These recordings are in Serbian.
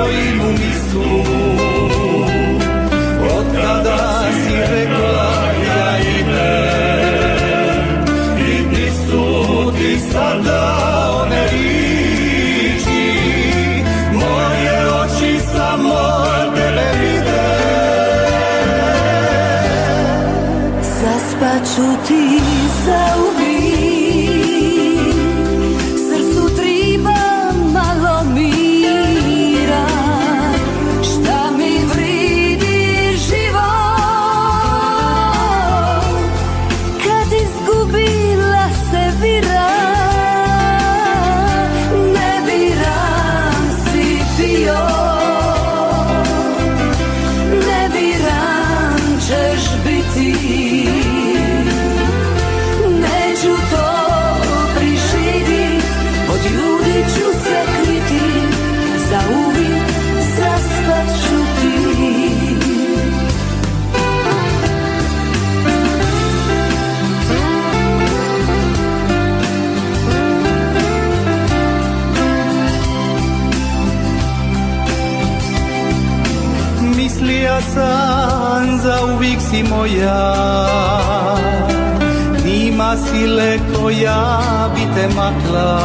stojim u misu, od kada si rekla ja idem, i ti su ti sada one riči, moje oči samo tebe vide. Zaspaću ti zauvijek, srcu triba malo mira, šta mi vridi život, kad izgubila se vira, ne biram si bio, ne biram ćeš biti. Neću to priživit, od ljudi ću se kriti, zauvijek zaspat ću ti. Mislija sam zauvijek si moja, nima sile koja bi te makla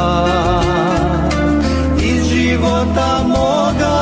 iz života moga.